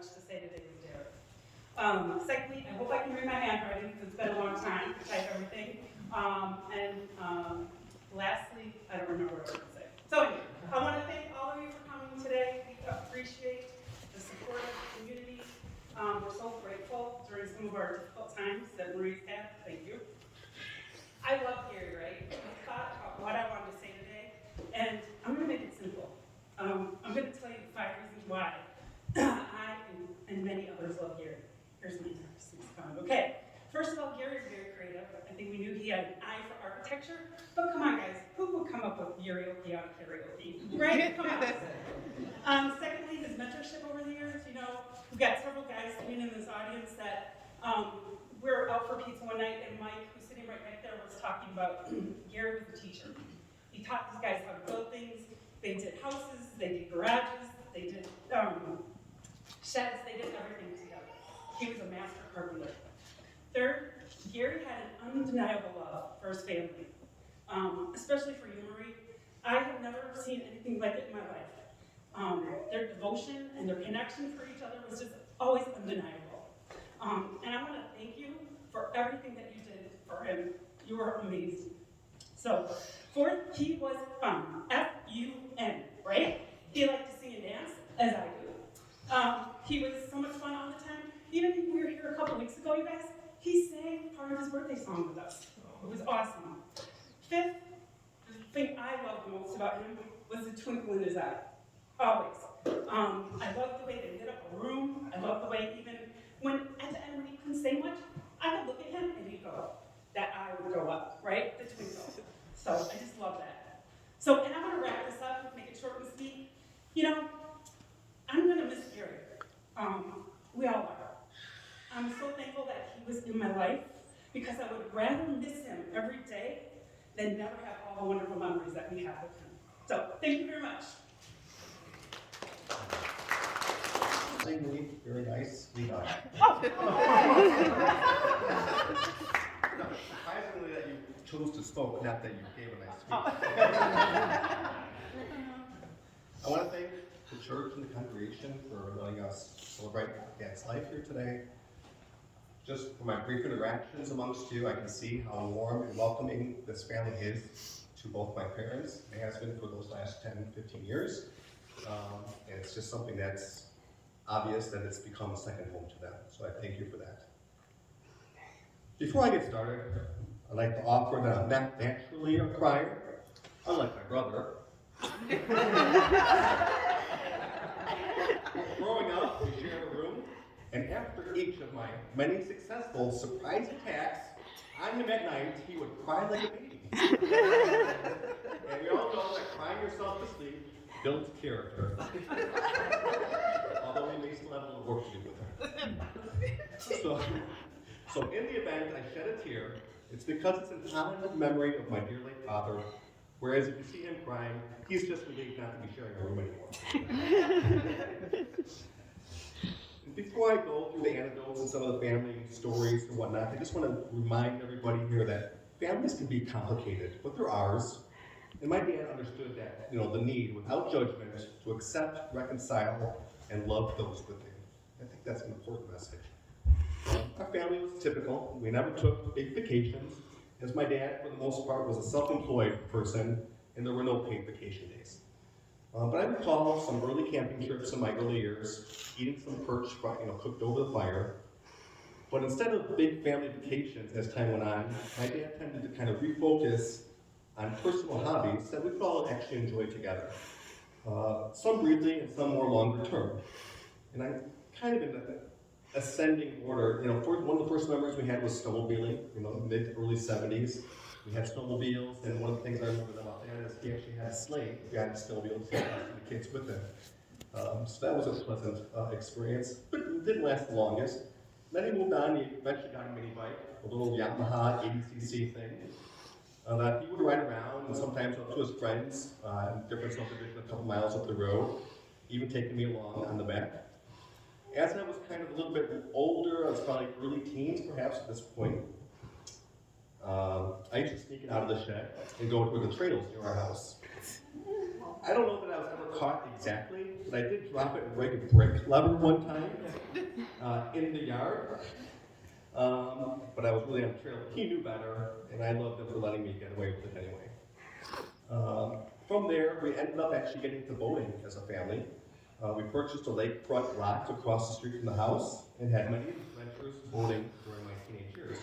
much to say today with Derek. Secondly, I hope I can read my handwriting because it's been a long time to type everything. Lastly, I don't remember what I was going to say. So anyway, I want to thank all of you for coming today. We appreciate the support of the community. We're so grateful during some of our difficult times that Marie's had. Thank you. I love Gary, right? I thought about what I wanted to say today, and I'm going to make it simple. I'm going to tell you 5 reasons why I and many others love Gary. Here's my nervousness. Okay. First of all, Gary's very creative. I think we knew he had an eye for architecture. But come on, guys. Who would come up with karaoke on karaoke? Right? Come on. Secondly, his mentorship over the years. You know, we've got several guys sitting in this audience that we're out for pizza one night, and Mike, who's sitting right back there, was talking about Gary was a teacher. He taught these guys how to build things. They did houses, they did garages, they did sheds, they did everything together. He was a master carpenter. Third, Gary had an undeniable love for his family, especially for you, Marie. I have never seen anything like it in my life. Their devotion and their connection for each other was just always undeniable. And I want to thank you for everything that you did for him. You were amazing. So, fourth, he was fun. F-U-N, right? He liked to sing and dance, as I do. He was so much fun all the time. Even when we were here a couple weeks ago, you guys, he sang part of his birthday song with us. It was awesome. Fifth, the thing I loved the most about him was the twinkle in his eye. Always. I loved the way they lit up a room. I loved the way even when, at the end, when he couldn't say much, I would look at him and he'd go, that eye would go up, right? The twinkle. So I just love that. So, and I'm going to wrap this up, make it short and sweet. You know, I'm going to miss Gary. We all are. I'm so thankful that he was in my life because I would rather miss him every day than never have all the wonderful memories that we have with him. So, thank you very much. Thank you, very nice. Surprisingly that you chose to spoke, not that you gave a nice speech. I want to thank the church and the congregation for letting us celebrate Dad's life here today. Just from my brief interactions amongst you, I can see how warm and welcoming this family is to both my parents. It has been for those last 10, 15 years. And it's just something that's obvious that it's become a second home to them. So I thank you for that. Before I get started, I'd like to offer that I'm not naturally a crier, unlike my brother. Growing up, we shared a room, and after each of my many successful surprise attacks on him at night, he would cry like a baby. And we all know that crying yourself to sleep builds character. Although we may still have a little work to do with her. So in the event I shed a tear, it's because it's in honor of memory of my dear late father, whereas if you see him crying, he's just relieved not to be sharing a room anymore. Before I go through the anecdotes and some of the family stories and whatnot, I just want to remind everybody here that families can be complicated, but they're ours. And my dad understood that, the need, without judgment, to accept, reconcile, and love those with him. I think that's an important message. Our family was typical. We never took big vacations, as my dad, for the most part, was a self-employed person, and there were no paid vacation days. But I recall some early camping trips in my early years, eating some perch, cooked over the fire. But instead of big family vacations as time went on, my dad tended to kind of refocus on personal hobbies that we could all actually enjoy together. Some briefly and some more longer term. And I'm kind of in an ascending order. One of the first memories we had was snowmobiling, mid to early 70s. We had snowmobiles, and one of the things I remember about that is he actually had a sleigh behind the snowmobile to the kids with him. So that was a pleasant experience, but it didn't last the longest. Then he moved on, he eventually got a mini bike, a little Yamaha 80cc thing. That he would ride around, and sometimes up to his friends, in different subdivisions a couple miles up the road, even taking me along on the back. As I was kind of a little bit older, I was probably early teens perhaps at this point, I used to sneak out of the shed and go to the trails near our house. I don't know that I was ever caught exactly, but I did drop it and break a brick lever one time in the yard. But I was really on the trail. He knew better, and I loved him for letting me get away with it anyway. From there, we ended up actually getting into boating as a family. We purchased a lakefront lot across the street from the house and had many adventures boating during my teenage years.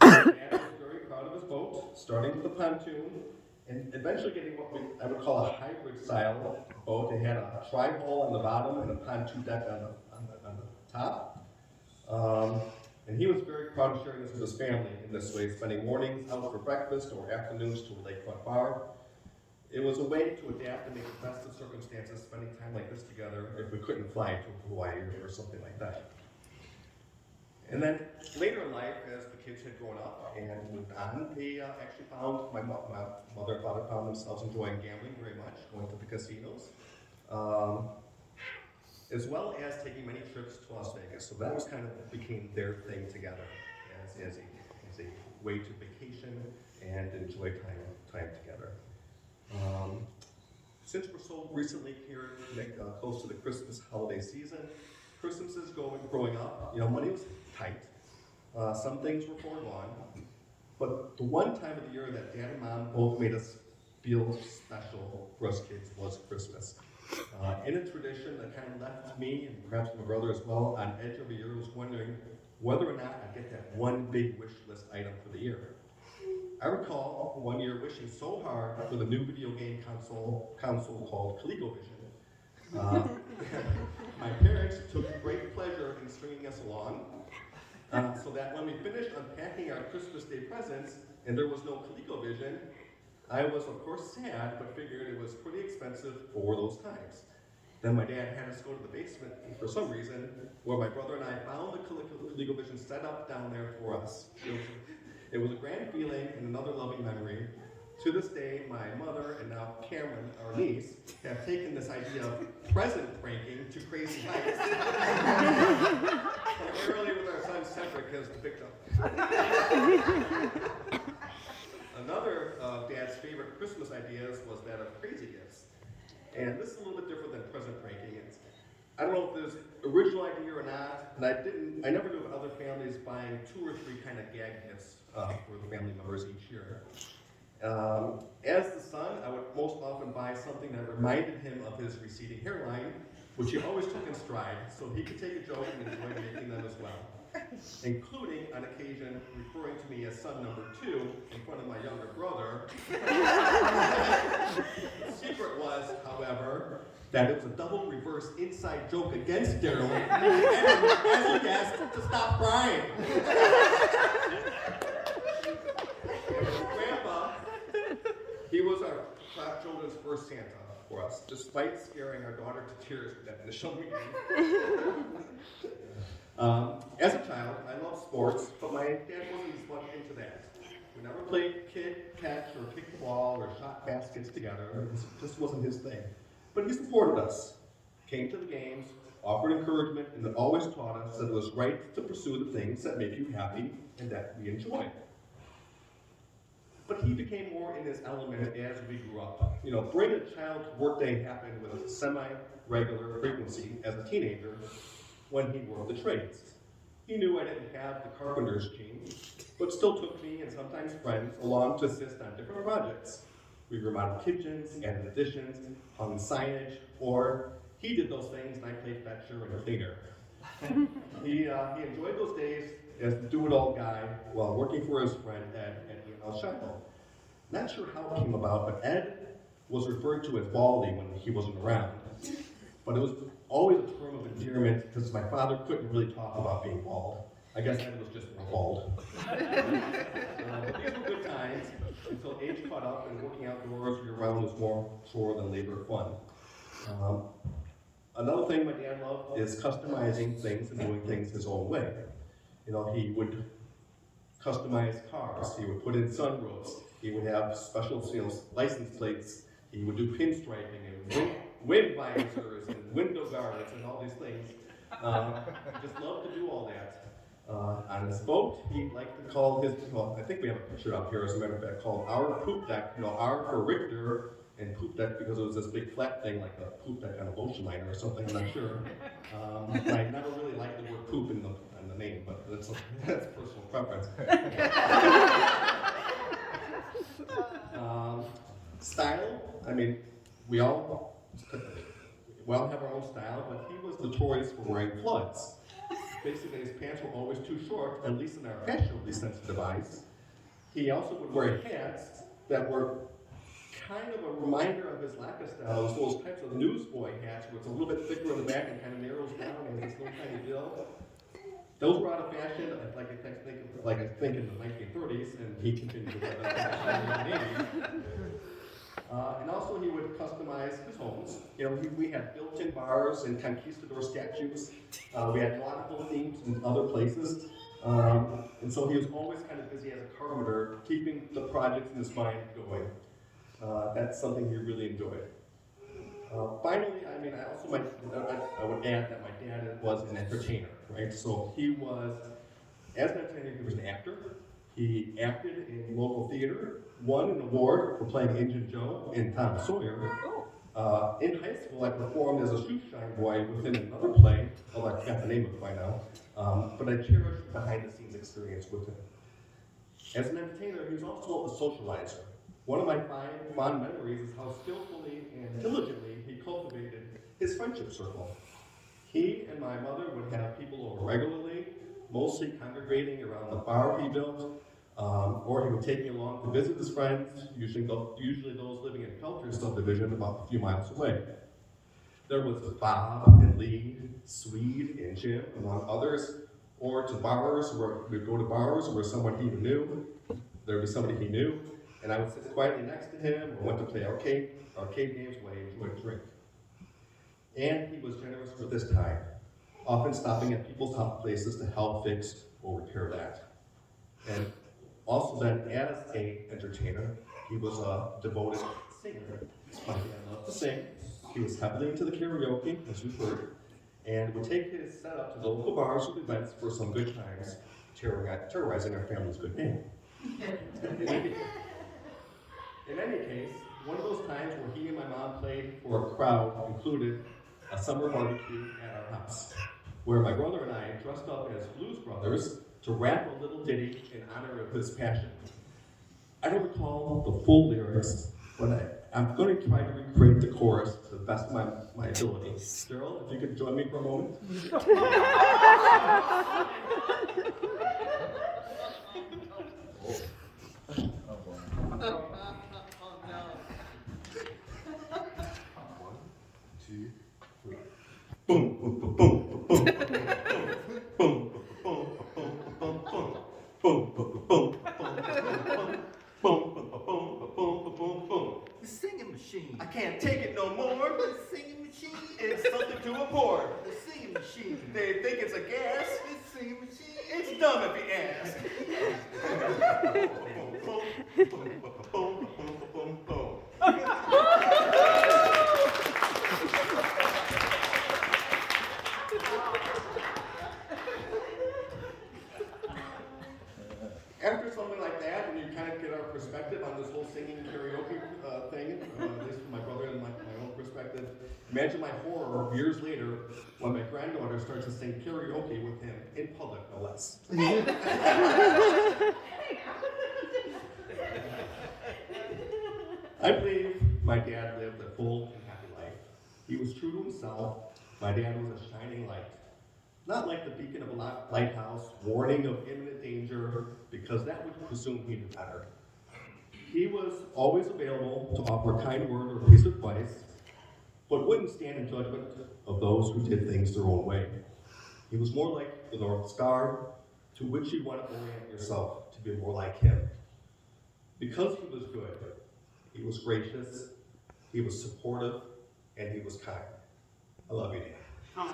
My dad was very proud of his boat, starting with a pontoon and eventually getting what I would call a hybrid style boat. It had a tri-hull on the bottom and a pontoon deck on the top. And he was very proud of sharing this with his family in this way, spending mornings out for breakfast or afternoons to a lakefront bar. It was a way to adapt and make the best of circumstances, spending time like this together if we couldn't fly to Hawaii or something like that. And then later in life, as the kids had grown up and moved on, they actually found, my mother and father found themselves enjoying gambling very much, going to the casinos, as well as taking many trips to Las Vegas. So that was kind of became their thing together as a way to vacation and enjoy time together. Since we're so recently here, close to the Christmas holiday season, Christmases growing up, money was tight. Some things were foregone, but the one time of the year that Dad and Mom both made us feel special for us kids was Christmas. In a tradition that kind of left me and perhaps my brother as well on edge every year was wondering whether or not I'd get that one big wish list item for the year. I recall one year wishing so hard for the new video game console called ColecoVision. My parents took great pleasure in stringing us along, so that when we finished unpacking our Christmas Day presents and there was no ColecoVision, I was of course sad, but figured it was pretty expensive for those times. Then my dad had us go to the basement for some reason, where my brother and I found the ColecoVision set up down there for us. It was a grand feeling and another loving memory. To this day, my mother and now Cameron, our niece, have taken this idea of present pranking to crazy heights. Primarily with our son Cedric as the victim. Another of Dad's favorite Christmas ideas was that of crazy gifts. And this is a little bit different than present pranking. I don't know if there's original idea or not, and I never knew of other families buying 2 or 3 kind of gag gifts for the family members each year. As the son, I would most often buy something that reminded him of his receding hairline, which he always took in stride, so he could take a joke and enjoy making them as well, including, on occasion, referring to me as son number 2 in front of my younger brother. The secret was, however, that it was a double reverse inside joke against Daryl, as he asked to stop crying. Grandpa, he was our children's first Santa for us, despite scaring our daughter to tears with that initial meeting. As a child, I loved sports, but my dad wasn't as much into that. We never played catch, or kicked the ball, or shot baskets together. It just wasn't his thing. But he supported us, came to the games, offered encouragement, and always taught us that it was right to pursue the things that make you happy and that we enjoy. But he became more in his element as we grew up. Bring a child's workday happened with a semi-regular frequency as a teenager when he worked the trades. He knew I didn't have the carpenter's gene, but still took me and sometimes friends along to assist on different projects. We remodeled kitchens, added additions, hung signage, or he did those things and I played fetcher and cleaner. He enjoyed those days as the do-it-all guy while working for his friend Ed at E&L Shiloh. Not sure how it came about, but Ed was referred to as Baldy when he wasn't around. But it was always a term of endearment because my father couldn't really talk about being bald. I guess Ed was just more bald. But these were good times until age caught up and working outdoors year-round was more chore than labor fun. Another thing my dad loved is customizing things and doing things his own way. He would customize cars, he would put in sunroofs, he would have special license plates, he would do pinstriping and wind visors and window guards and all these things. Just loved to do all that. On his boat, he liked to call I think we have a picture up here as a matter of fact, called Our Poop Deck, R for Richter, and poop deck because it was this big flat thing like a poop deck on a ocean liner or something, I'm not sure. I never really liked the word poop in the name, but that's personal preference. Style, I mean, we all have our own style, but he was notorious for wearing floods. Basically, his pants were always too short, at least in our fashionably sensitive eyes. He also would wear hats that were kind of a reminder of his lack of style. It was those types of newsboy hats where it's a little bit thicker in the back and kind of narrows down and has this little tiny bill. Those were out of fashion, like I think in the 1930s, and he continued to wear that fashion in the 80s. And also he would customize his homes. You know, we had built-in bars and conquistador statues. We had nautical themes in other places. And so he was always kind of busy as a carpenter, keeping the projects in his mind going. That's something he really enjoyed. Finally, I mean, I would add that my dad was an entertainer, right? So he was, as an entertainer, he was an actor. He acted in local theater, won an award for playing Injun Joe in Tom Sawyer. In high school, I performed as a shoeshine boy within another play, although I forgot the name of it by now, but I cherished the behind-the-scenes experience with him. As an entertainer, he was also a socializer. One of my fond memories is how skillfully and diligently he cultivated his friendship circle. He and my mother would have people over regularly, mostly congregating around the bar he built, or he would take me along to visit his friends, usually those living in Pelter subdivision about a few miles away. There was Bob and Lee, Swede and Jim, among others, or to bars where we'd go to bars where someone he knew, there'd be somebody he knew, and I would sit quietly next to him or went to play arcade games while he enjoyed a drink. And he was generous with his time, often stopping at people's hot places to help fix or repair that. And also then, as an entertainer, he was a devoted singer. My dad loved to sing. He was heavily into the karaoke, as we've heard, and would take his setup to the local bars and events for some good times, terrorizing our family's good name. In any case, one of those times where he and my mom played for a crowd included a summer barbecue at our house, where my brother and I dressed up as Blues Brothers to rap a little ditty in honor of his passion. I don't recall the full lyrics, but I'm going to try to recreate the chorus to the best of my ability. Cheryl, if you could join me for a moment. Boom, boom, boom, boom, boom, boom, boom, The singing machine. I can't take it no more. The singing machine. It's something to afford. The singing machine. They think it's a gas. The singing machine. It's dumb if you ask. After something like that, and you kind of get our perspective on this whole singing karaoke thing, at least from my brother and my own perspective, imagine my horror years later when my granddaughter starts to sing karaoke with him in public, no less. I believe my dad lived a full and happy life. He was true to himself. My dad was a shining light. Not like the beacon of a lighthouse, warning of imminent danger, because that would presume he knew better. He was always available to offer a kind word or a piece of advice, but wouldn't stand in judgment of those who did things their own way. He was more like the North Star, to which you want to orient yourself to be more like him. Because he was good, he was gracious, he was supportive, and he was kind. I love you, Dan.